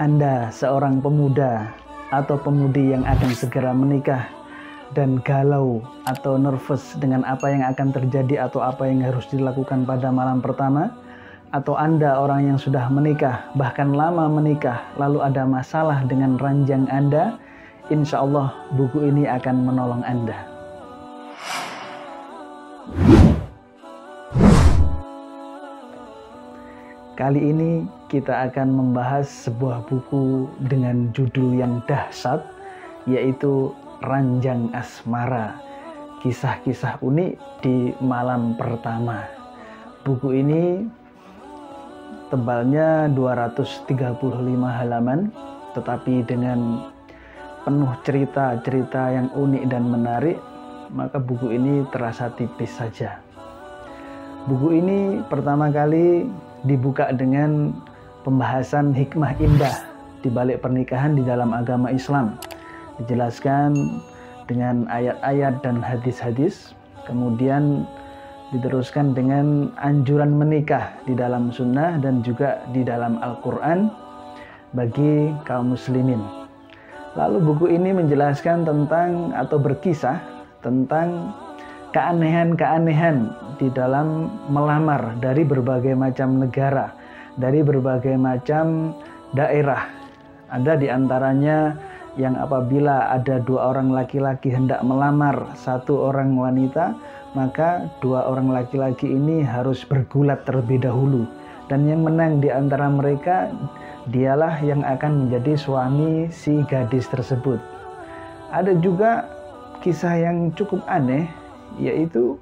Anda seorang pemuda atau pemudi yang akan segera menikah dan galau atau nervous dengan apa yang akan terjadi atau apa yang harus dilakukan pada malam pertama, atau Anda orang yang sudah menikah, bahkan lama menikah, lalu ada masalah dengan ranjang Anda, insya Allah buku ini akan menolong Anda. Kali ini kita akan membahas sebuah buku dengan judul yang dahsyat, yaitu Ranjang Asmara, kisah-kisah unik di malam pertama. Buku ini tebalnya 235 halaman, tetapi dengan penuh cerita-cerita yang unik dan menarik, maka buku ini terasa tipis saja. Buku ini pertama kali dibuka dengan pembahasan hikmah indah di balik pernikahan di dalam agama Islam. Dijelaskan dengan ayat-ayat dan hadis-hadis, kemudian diteruskan dengan anjuran menikah di dalam sunnah dan juga di dalam Al-Quran bagi kaum muslimin. Lalu buku ini menjelaskan tentang atau berkisah tentang keanehan-keanehan di dalam melamar dari berbagai macam negara, dari berbagai macam daerah. Ada di antaranya yang apabila ada dua orang laki-laki hendak melamar satu orang wanita, maka dua orang laki-laki ini harus bergulat terlebih dahulu. Dan yang menang di antara mereka, dialah yang akan menjadi suami si gadis tersebut. Ada juga kisah yang cukup aneh, yaitu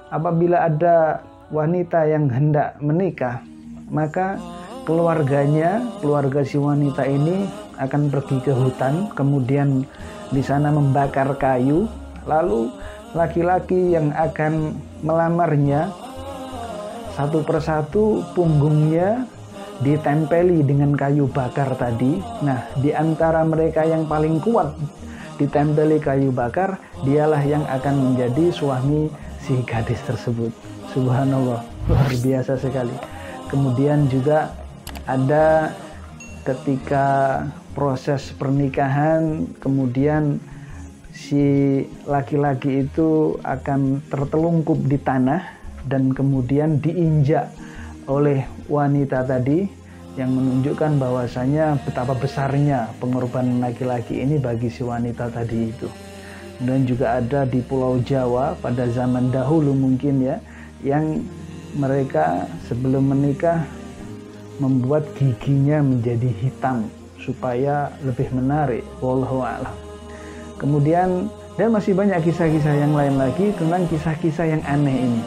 apabila ada wanita yang hendak menikah, maka keluarga si wanita ini akan pergi ke hutan, kemudian di sana membakar kayu, lalu laki-laki yang akan melamarnya satu persatu punggungnya ditempeli dengan kayu bakar tadi. Nah, di antara mereka yang paling kuat ditempeli kayu bakar, dialah yang akan menjadi suami si gadis tersebut. Subhanallah, luar biasa sekali. Kemudian juga ada ketika proses pernikahan, kemudian si laki-laki itu akan tertelungkup di tanah dan kemudian diinjak oleh wanita tadi, yang menunjukkan bahwasanya betapa besarnya pengorbanan laki-laki ini bagi si wanita tadi itu. Dan juga ada di Pulau Jawa pada zaman dahulu mungkin ya, yang mereka sebelum menikah membuat giginya menjadi hitam supaya lebih menarik. Wallahu a'lam. Kemudian dan masih banyak kisah-kisah yang lain lagi tentang kisah-kisah yang aneh ini.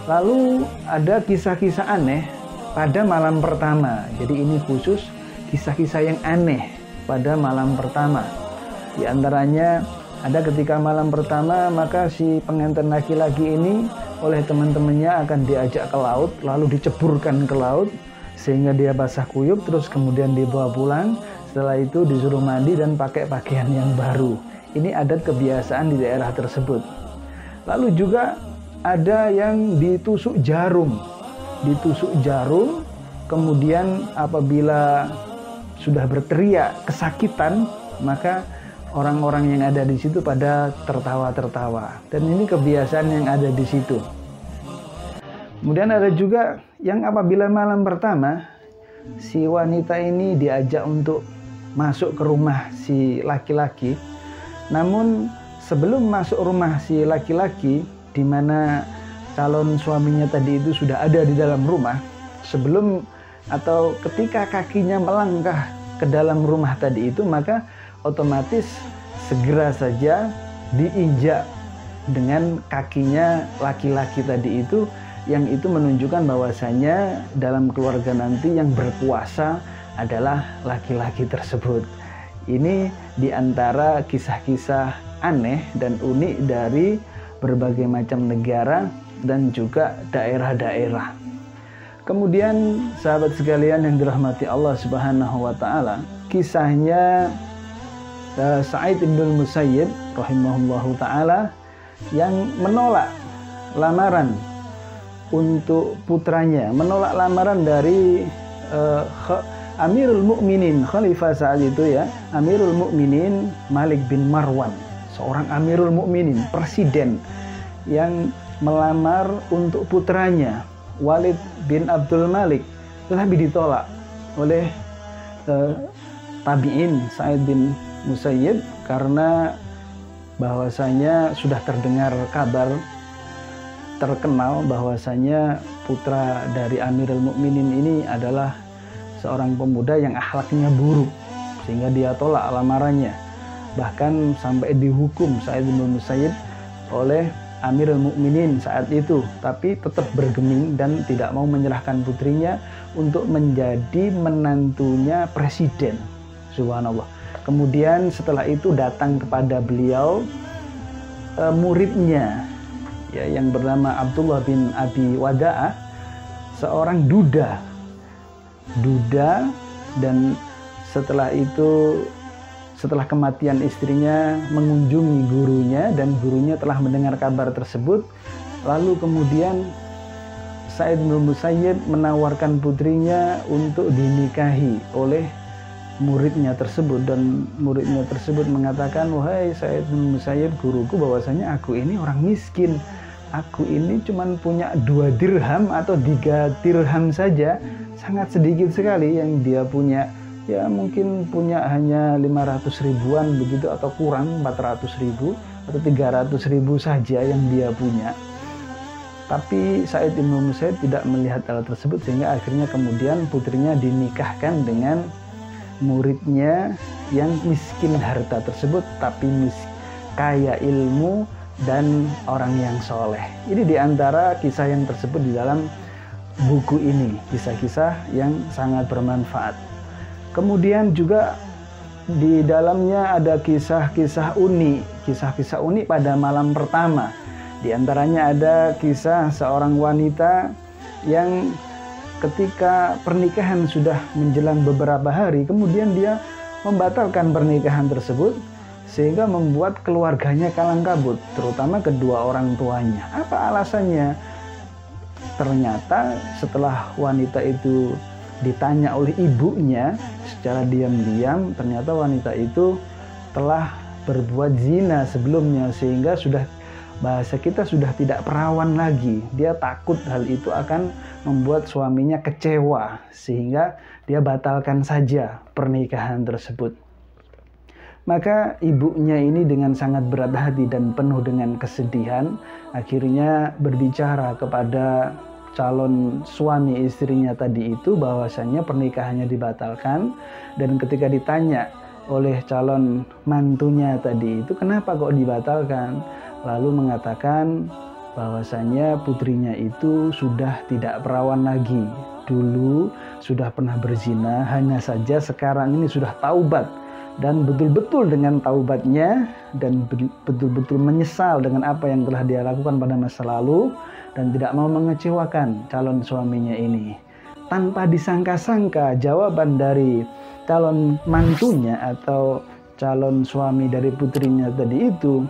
Lalu ada kisah-kisah aneh pada malam pertama. Jadi ini khusus kisah-kisah yang aneh pada malam pertama. Di antaranya ada ketika malam pertama, maka si pengantin laki-laki ini oleh teman-temannya akan diajak ke laut, lalu diceburkan ke laut sehingga dia basah kuyup, terus kemudian dibawa pulang. Setelah itu disuruh mandi dan pakai pakaian yang baru. Ini adat kebiasaan di daerah tersebut. Lalu juga ada yang ditusuk jarum, kemudian apabila sudah berteriak kesakitan, maka orang-orang yang ada di situ pada tertawa-tertawa. Dan ini kebiasaan yang ada di situ. Kemudian ada juga yang apabila malam pertama, si wanita ini diajak untuk masuk ke rumah si laki-laki. Namun sebelum masuk rumah si laki-laki, di mana calon suaminya tadi itu sudah ada di dalam rumah, sebelum atau ketika kakinya melangkah ke dalam rumah tadi itu, maka otomatis segera saja diinjak dengan kakinya laki-laki tadi itu, yang itu menunjukkan bahwasanya dalam keluarga nanti yang berkuasa adalah laki-laki tersebut. Ini diantara kisah-kisah aneh dan unik dari berbagai macam negara dan juga daerah-daerah. Kemudian sahabat sekalian yang dirahmati Allah Subhanahu wa taala, kisahnya Sa'id bin Musayyib rahimahullahu taala yang menolak lamaran untuk putranya, menolak lamaran dari Amirul Mukminin, khalifah saat itu ya, Amirul Mukminin Malik bin Marwan, seorang Amirul Mukminin, presiden yang melamar untuk putranya Walid bin Abdul Malik, tetapi ditolak oleh tabi'in Sa'id bin Musayyib karena bahwasanya sudah terdengar kabar terkenal bahwasanya putra dari Amirul Mukminin ini adalah seorang pemuda yang akhlaknya buruk, sehingga dia tolak lamarannya. Bahkan sampai dihukum Sa'id bin Musayyib oleh Amirul Mukminin saat itu, tapi tetap bergeming dan tidak mau menyerahkan putrinya untuk menjadi menantunya presiden. Subhanallah. Kemudian setelah itu datang kepada beliau muridnya ya, yang bernama Abdullah bin Abi Wada'ah, seorang duda, dan setelah itu, setelah kematian istrinya, mengunjungi gurunya, dan gurunya telah mendengar kabar tersebut. Lalu kemudian Sa'id bin Musayyib menawarkan putrinya untuk dinikahi oleh muridnya tersebut, dan muridnya tersebut mengatakan, wahai Sa'id bin Musayyib guruku, bahwasanya aku ini orang miskin, aku ini cuma punya 2 dirham atau 3 dirham saja, sangat sedikit sekali yang dia punya, ya mungkin punya hanya 500 ribuan begitu, atau kurang 400 ribu atau 300 ribu saja yang dia punya. Tapi Sa'id bin Musayyib tidak melihat hal tersebut, sehingga akhirnya kemudian putrinya dinikahkan dengan muridnya yang miskin harta tersebut, tapi kaya ilmu dan orang yang soleh. Ini diantara kisah yang tersebut di dalam buku ini, kisah-kisah yang sangat bermanfaat. Kemudian juga di dalamnya ada kisah-kisah unik pada malam pertama. Di antaranya ada kisah seorang wanita yang ketika pernikahan sudah menjelang beberapa hari, kemudian dia membatalkan pernikahan tersebut, sehingga membuat keluarganya kalang kabut, terutama kedua orang tuanya. Apa alasannya? Ternyata setelah wanita itu ditanya oleh ibunya secara diam-diam, ternyata wanita itu telah berbuat zina sebelumnya, sehingga bahasa kita sudah tidak perawan lagi. Dia takut hal itu akan membuat suaminya kecewa, sehingga dia batalkan saja pernikahan tersebut. Maka ibunya ini dengan sangat berat hati dan penuh dengan kesedihan, akhirnya berbicara kepada calon suami istrinya tadi itu bahwasanya pernikahannya dibatalkan. Dan ketika ditanya oleh calon mantunya tadi itu, kenapa kok dibatalkan? Lalu mengatakan bahwasanya putrinya itu sudah tidak perawan lagi. Dulu sudah pernah berzina, hanya saja sekarang ini sudah taubat, dan betul-betul dengan taubatnya dan betul-betul menyesal dengan apa yang telah dia lakukan pada masa lalu, dan tidak mau mengecewakan calon suaminya ini. Tanpa disangka-sangka jawaban dari calon mantunya atau calon suami dari putrinya tadi itu,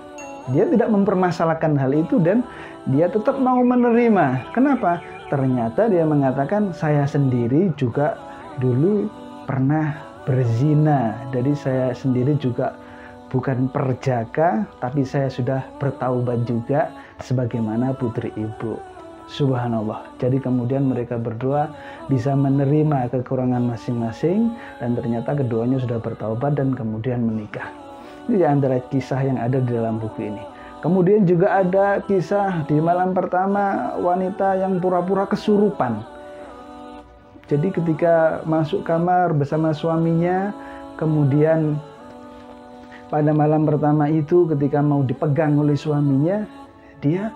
dia tidak mempermasalahkan hal itu dan dia tetap mau menerima. Kenapa? Ternyata dia mengatakan, saya sendiri juga dulu pernah berzina. Jadi saya sendiri juga bukan perjaka, tapi saya sudah bertaubat juga sebagaimana putri ibu. Subhanallah. Jadi kemudian mereka berdua bisa menerima kekurangan masing-masing, dan ternyata keduanya sudah bertaubat dan kemudian menikah. Ini di antara kisah yang ada di dalam buku ini. Kemudian juga ada kisah di malam pertama wanita yang pura-pura kesurupan. Jadi ketika masuk kamar bersama suaminya, kemudian pada malam pertama itu ketika mau dipegang oleh suaminya, dia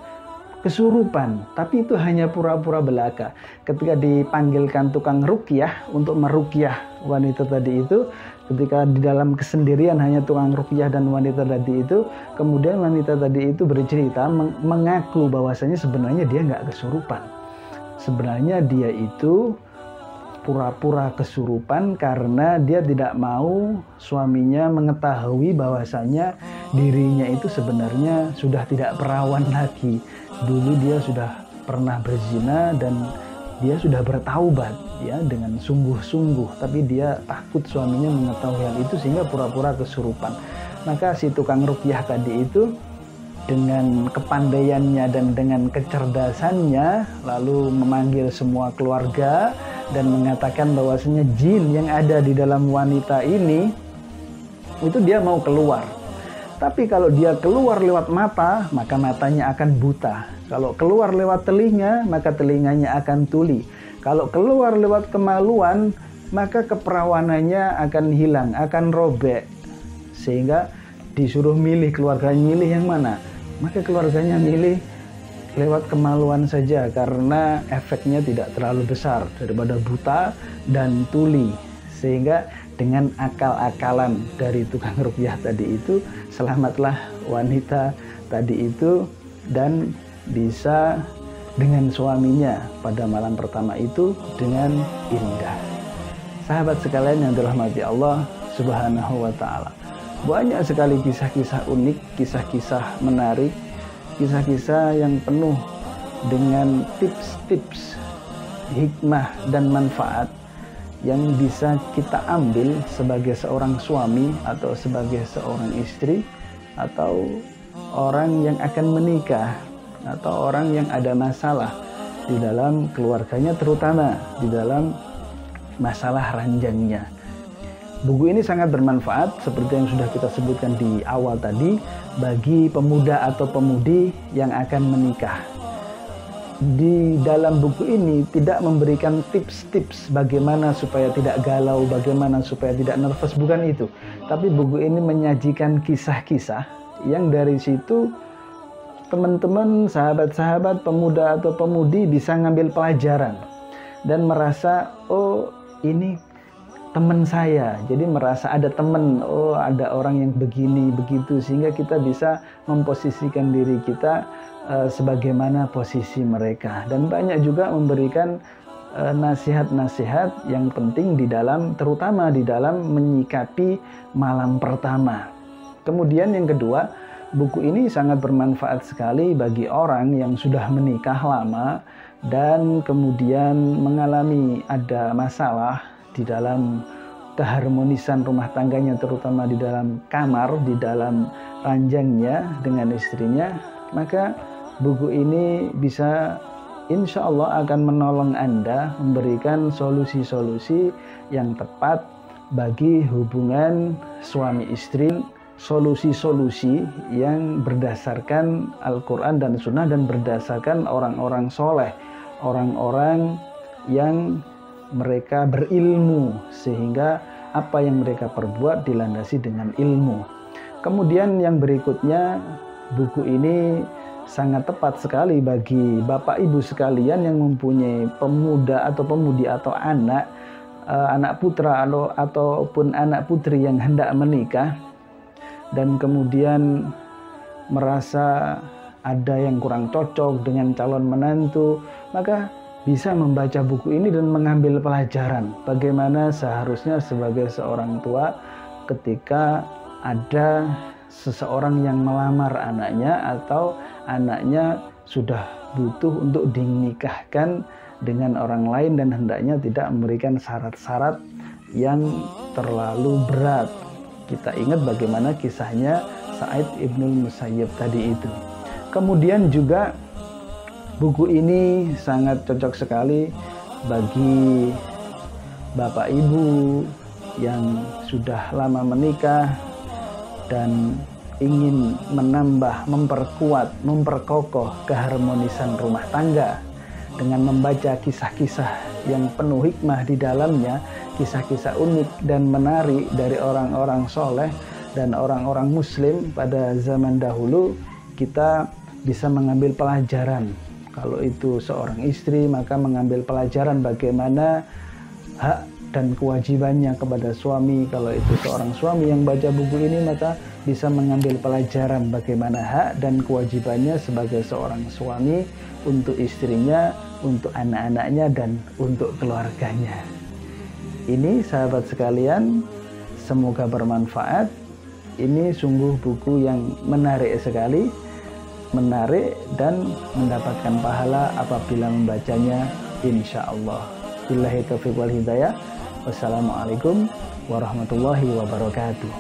kesurupan, tapi itu hanya pura-pura belaka. Ketika dipanggilkan tukang ruqyah untuk meruqyah wanita tadi itu, ketika di dalam kesendirian hanya tukang ruqyah dan wanita tadi itu, kemudian wanita tadi itu bercerita mengaku bahwasanya sebenarnya dia nggak kesurupan. Sebenarnya dia itu pura-pura kesurupan karena dia tidak mau suaminya mengetahui bahwasanya dirinya itu sebenarnya sudah tidak perawan lagi. Dulu dia sudah pernah berzina dan dia sudah bertaubat ya dengan sungguh-sungguh, tapi dia takut suaminya mengetahui hal itu sehingga pura-pura kesurupan. Maka si tukang ruqyah tadi itu dengan kepandaiannya dan dengan kecerdasannya lalu memanggil semua keluarga dan mengatakan bahwasanya jin yang ada di dalam wanita ini itu dia mau keluar. Tapi kalau dia keluar lewat mata, maka matanya akan buta. Kalau keluar lewat telinga, maka telinganya akan tuli. Kalau keluar lewat kemaluan, maka keperawanannya akan hilang, akan robek. Sehingga disuruh milih, keluarganya milih yang mana? Maka keluarganya milih lewat kemaluan saja, karena efeknya tidak terlalu besar daripada buta dan tuli. Sehingga dengan akal-akalan dari tukang ruqyah tadi itu, selamatlah wanita tadi itu dan bisa dengan suaminya pada malam pertama itu dengan indah. Sahabat sekalian yang dirahmati Allah Subhanahu wa ta'ala, banyak sekali kisah-kisah unik, kisah-kisah menarik, kisah-kisah yang penuh dengan tips-tips, hikmah dan manfaat yang bisa kita ambil sebagai seorang suami atau sebagai seorang istri atau orang yang akan menikah atau orang yang ada masalah di dalam keluarganya, terutama di dalam masalah ranjangnya. Buku ini sangat bermanfaat seperti yang sudah kita sebutkan di awal tadi bagi pemuda atau pemudi yang akan menikah. Di dalam buku ini tidak memberikan tips-tips bagaimana supaya tidak galau, bagaimana supaya tidak nervous, bukan itu. Tapi buku ini menyajikan kisah-kisah yang dari situ teman-teman, sahabat-sahabat, pemuda atau pemudi bisa ngambil pelajaran dan merasa, oh ini teman saya, jadi merasa ada teman, oh ada orang yang begini begitu, sehingga kita bisa memposisikan diri kita sebagaimana posisi mereka. Dan banyak juga memberikan nasihat-nasihat yang penting di dalam, terutama di dalam menyikapi malam pertama. Kemudian yang kedua, buku ini sangat bermanfaat sekali bagi orang yang sudah menikah lama dan kemudian mengalami ada masalah di dalam keharmonisan rumah tangganya, terutama di dalam kamar, di dalam ranjangnya dengan istrinya. Maka buku ini bisa insya Allah akan menolong Anda memberikan solusi-solusi yang tepat bagi hubungan suami istri, solusi-solusi yang berdasarkan Al-Quran dan Sunnah dan berdasarkan orang-orang soleh, orang-orang yang mereka berilmu, sehingga apa yang mereka perbuat dilandasi dengan ilmu. Kemudian yang berikutnya, buku ini sangat tepat sekali bagi Bapak Ibu sekalian yang mempunyai pemuda atau pemudi atau anak putra ataupun anak putri yang hendak menikah dan kemudian merasa ada yang kurang cocok dengan calon menantu, maka bisa membaca buku ini dan mengambil pelajaran bagaimana seharusnya sebagai seorang tua ketika ada seseorang yang melamar anaknya atau anaknya sudah butuh untuk dinikahkan dengan orang lain dan hendaknya tidak memberikan syarat-syarat yang terlalu berat. Kita ingat bagaimana kisahnya Sa'id Ibnul Musayyib tadi itu. Kemudian juga buku ini sangat cocok sekali bagi Bapak Ibu yang sudah lama menikah dan ingin menambah, memperkuat, memperkokoh keharmonisan rumah tangga dengan membaca kisah-kisah yang penuh hikmah di dalamnya, kisah-kisah unik dan menarik dari orang-orang soleh dan orang-orang muslim pada zaman dahulu. Kita bisa mengambil pelajaran. Kalau itu seorang istri, maka mengambil pelajaran bagaimana hak dan kewajibannya kepada suami. Kalau itu seorang suami yang baca buku ini, maka bisa mengambil pelajaran bagaimana hak dan kewajibannya sebagai seorang suami untuk istrinya, untuk anak-anaknya, dan untuk keluarganya. Ini sahabat sekalian, semoga bermanfaat. Ini sungguh buku yang menarik sekali, menarik dan mendapatkan pahala apabila membacanya insya Allah. Billahi taufiq wal hidayah. Wassalamualaikum warahmatullahi wabarakatuh.